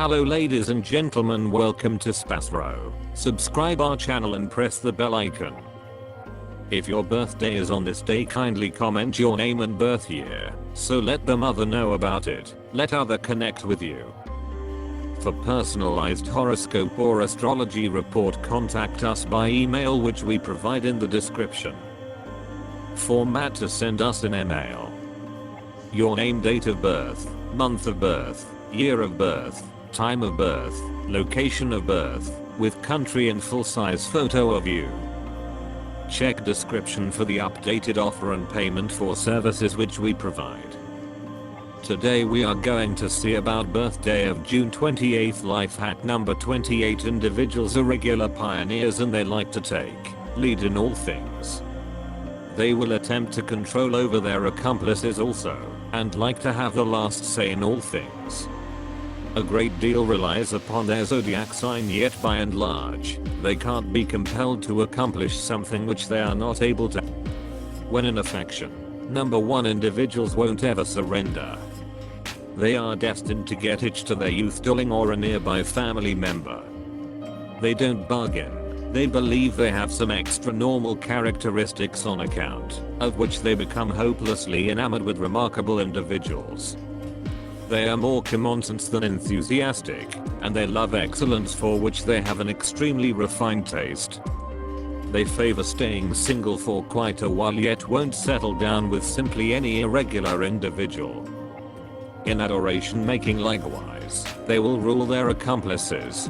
Hello ladies and gentlemen, welcome to SPASRO. Subscribe our channel and press the bell icon. If your birthday is on this day, kindly comment your name and birth year, so let the mother know about it. Let other connect with you. For personalized horoscope or astrology report, contact us by email, which we provide in the description. Format to send us an email: your name, date of birth, month of birth, year of birth, time of birth, location of birth, with country and full-size photo of you. Check description for the updated offer and payment for services which we provide. Today we are going to see about birthday of June 28th. Life hack number 28. Individuals are regular pioneers and they like to take lead in all things. They will attempt to control over their accomplices also, and like to have the last say in all things. A great deal relies upon their zodiac sign, yet by and large, they can't be compelled to accomplish something which they are not able to. When in affection, number 1, individuals won't ever surrender. They are destined to get hitched to their youth darling or a nearby family member. They don't bargain. They believe they have some extra normal characteristics on account of which they become hopelessly enamored with remarkable individuals. They are more common sense than enthusiastic, and they love excellence, for which they have an extremely refined taste. They favor staying single for quite a while, yet won't settle down with simply any irregular individual. In adoration making likewise, they will rule their accomplices.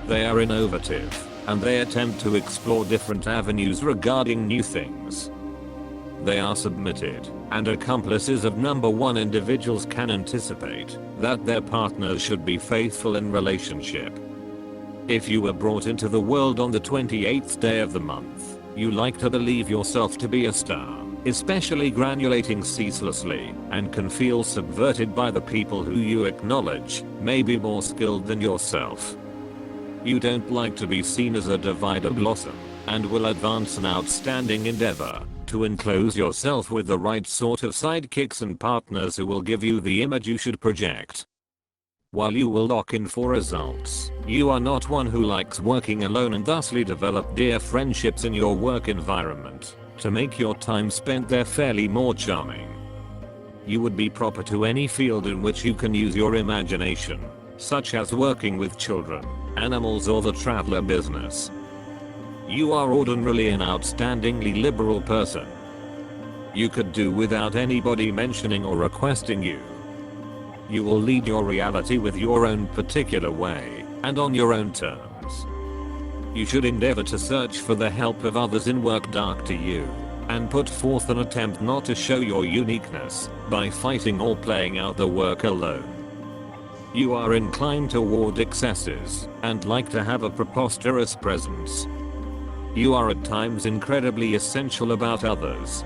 They are innovative, and they attempt to explore different avenues regarding new things. They are submitted, and accomplices of number 1 individuals can anticipate that their partners should be faithful in relationship. If you were brought into the world on the 28th day of the month, you like to believe yourself to be a star, especially granulating ceaselessly, and can feel subverted by the people who you acknowledge may be more skilled than yourself. You don't like to be seen as a divider blossom, and will advance an outstanding endeavor to enclose yourself with the right sort of sidekicks and partners who will give you the image you should project. While you will lock in for results, you are not one who likes working alone, and thusly develop dear friendships in your work environment to make your time spent there fairly more charming. You would be proper to any field in which you can use your imagination, such as working with children, animals, or the traveler business. You are ordinarily an outstandingly liberal person. You could do without anybody mentioning or requesting you. You will lead your reality with your own particular way, and on your own terms. You should endeavor to search for the help of others in work dark to you, and put forth an attempt not to show your uniqueness by fighting or playing out the work alone. You are inclined toward excesses, and like to have a preposterous presence. You are at times incredibly essential about others.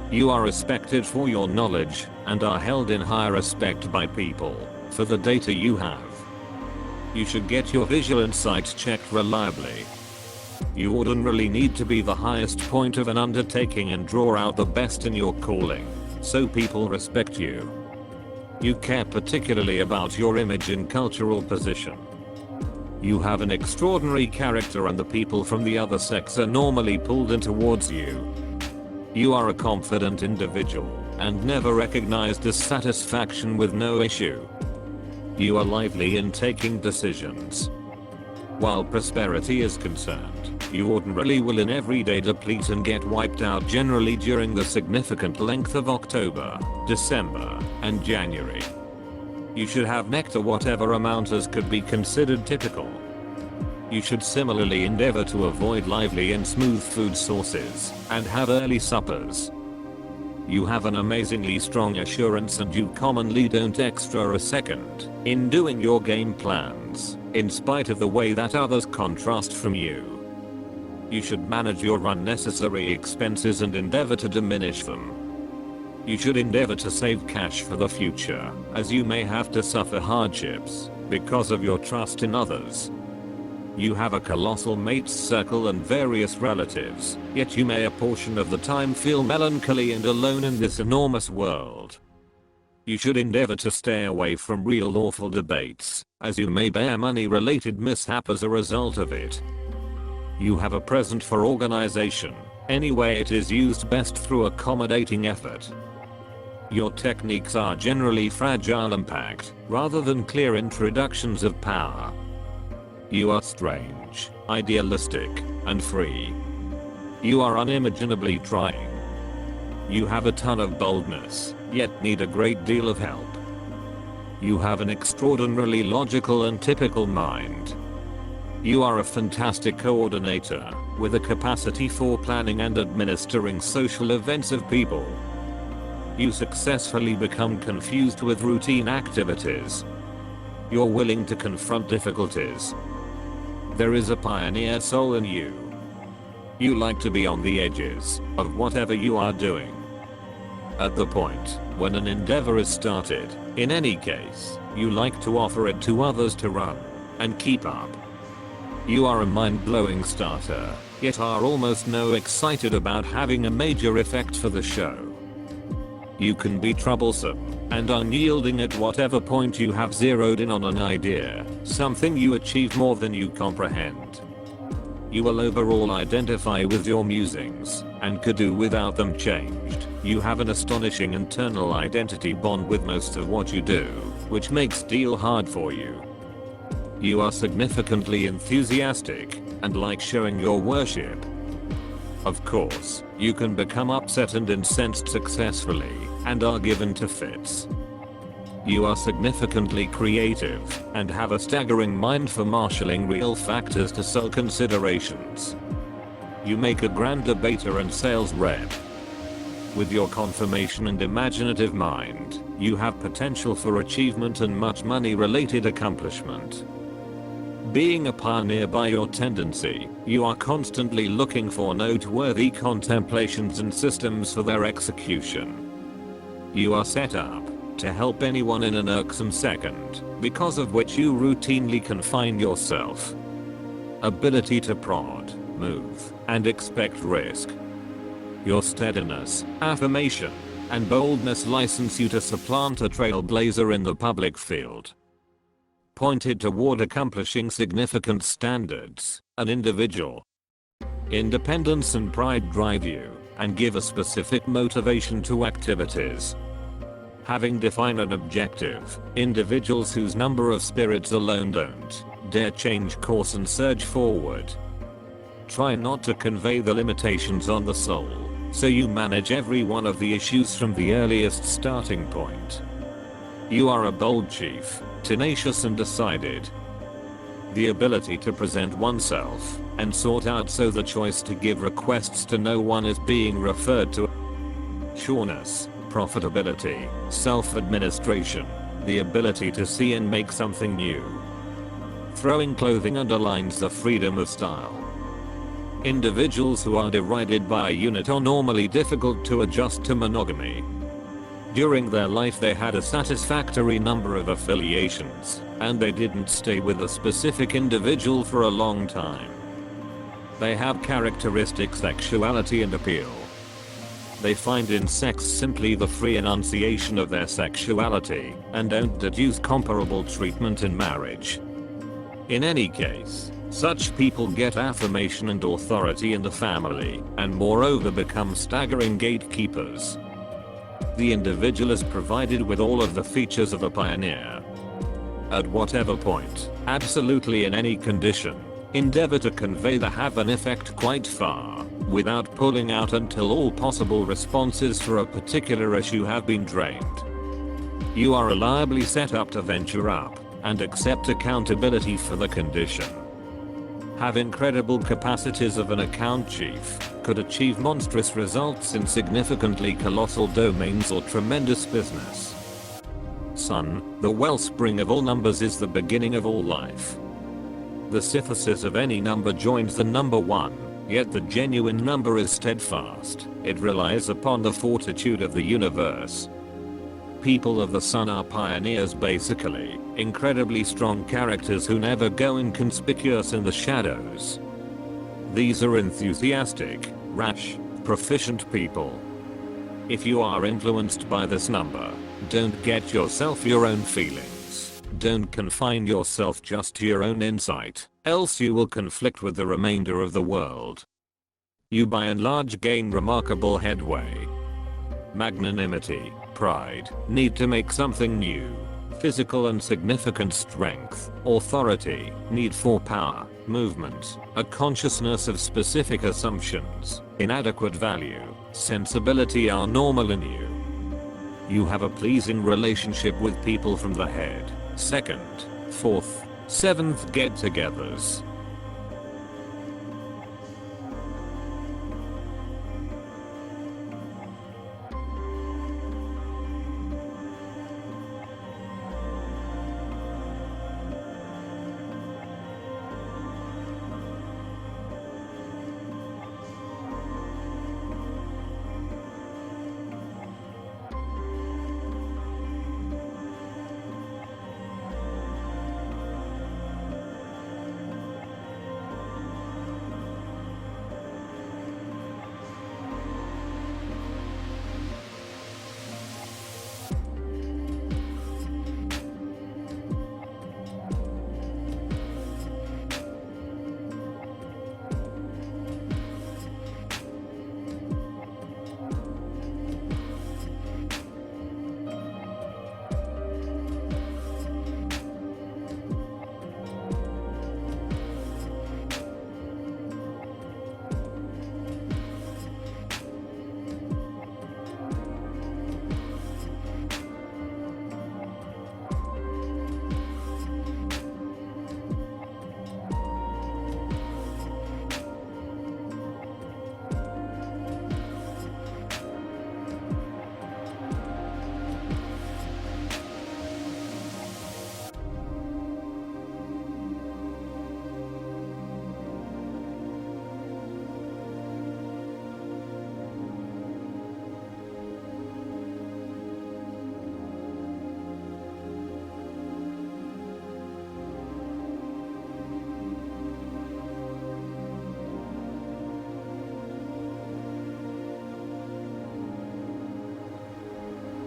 You are respected for your knowledge, and are held in high respect by people for the data you have. You should get your visual insight checked reliably. You ordinarily need to be the highest point of an undertaking and draw out the best in your calling, so people respect you. You care particularly about your image and cultural position. You have an extraordinary character, and the people from the other sex are normally pulled in towards you. You are a confident individual, and never recognize dissatisfaction with no issue. You are lively in taking decisions. While prosperity is concerned, you ordinarily will in every day deplete and get wiped out, generally during the significant length of October, December, and January. You should have nectar whatever amount as could be considered typical. You should similarly endeavor to avoid lively and smooth food sources, and have early suppers. You have an amazingly strong assurance, and you commonly don't extra a second in doing your game plans, in spite of the way that others contrast from you. You should manage your unnecessary expenses and endeavor to diminish them. You should endeavor to save cash for the future, as you may have to suffer hardships because of your trust in others. You have a colossal mates circle and various relatives, yet you may a portion of the time feel melancholy and alone in this enormous world. You should endeavor to stay away from real awful debates, as you may bear money-related mishap as a result of it. You have a present for organization. Anyway, it is used best through accommodating effort. Your techniques are generally fragile and packed, rather than clear introductions of power. You are strange, idealistic, and free. You are unimaginably trying. You have a ton of boldness, yet need a great deal of help. You have an extraordinarily logical and typical mind. You are a fantastic coordinator, with a capacity for planning and administering social events of people. You successfully become confused with routine activities. You're willing to confront difficulties. There is a pioneer soul in you. You like to be on the edges of whatever you are doing. At the point when an endeavor is started, in any case, you like to offer it to others to run and keep up. You are a mind-blowing starter, yet are almost no excited about having a major effect for the show. You can be troublesome and unyielding at whatever point you have zeroed in on an idea, something you achieve more than you comprehend. You will overall identify with your musings, and could do without them changed. You have an astonishing internal identity bond with most of what you do, which makes deal hard for you. You are significantly enthusiastic, and like showing your worship. Of course, you can become upset and incensed successfully, and are given to fits. You are significantly creative, and have a staggering mind for marshalling real factors to sell considerations. You make a grand debater and sales rep. With your confirmation and imaginative mind, you have potential for achievement and much money-related accomplishment. Being a pioneer by your tendency, you are constantly looking for noteworthy contemplations and systems for their execution. You are set up to help anyone in an irksome second, because of which you routinely confine yourself. Ability to prod, move, and expect risk. Your steadiness, affirmation, and boldness license you to supplant a trailblazer in the public field. Pointed toward accomplishing significant standards, an individual. Independence and pride drive you, and give a specific motivation to activities. Having defined an objective, individuals whose number of spirits alone don't dare change course and surge forward. Try not to convey the limitations on the soul, so you manage every one of the issues from the earliest starting point. You are a bold chief, tenacious and decided. The ability to present oneself, and sort out so the choice to give requests to no one is being referred to. Sureness, profitability, self-administration, the ability to see and make something new. Throwing clothing underlines the freedom of style. Individuals who are derided by a unit are normally difficult to adjust to monogamy. During their life they had a satisfactory number of affiliations, and they didn't stay with a specific individual for a long time. They have characteristic sexuality and appeal. They find in sex simply the free enunciation of their sexuality, and don't deduce comparable treatment in marriage. In any case, such people get affirmation and authority in the family, and moreover become staggering gatekeepers. The individual is provided with all of the features of a pioneer. At whatever point, absolutely in any condition, endeavor to convey the have an effect quite far, without pulling out until all possible responses for a particular issue have been drained. You are reliably set up to venture up, and accept accountability for the condition. Have incredible capacities of an account chief, could achieve monstrous results in significantly colossal domains or tremendous business. Sun, the wellspring of all numbers, is the beginning of all life. The synthesis of any number joins the number 1, yet the genuine number is steadfast. It relies upon the fortitude of the universe. People of the sun are pioneers basically, incredibly strong characters who never go inconspicuous in the shadows. These are enthusiastic, rash, proficient people. If you are influenced by this number, Don't get yourself your own feelings. Don't confine yourself just to your own insight, else you will conflict with the remainder of the world. You by and large gain remarkable headway. Magnanimity, pride, need to make something new. Physical and significant strength, authority, need for power, movement, a consciousness of specific assumptions, inadequate value, sensibility are normal in you. You have a pleasing relationship with people from the head, 2nd, 4th, 7th get-togethers.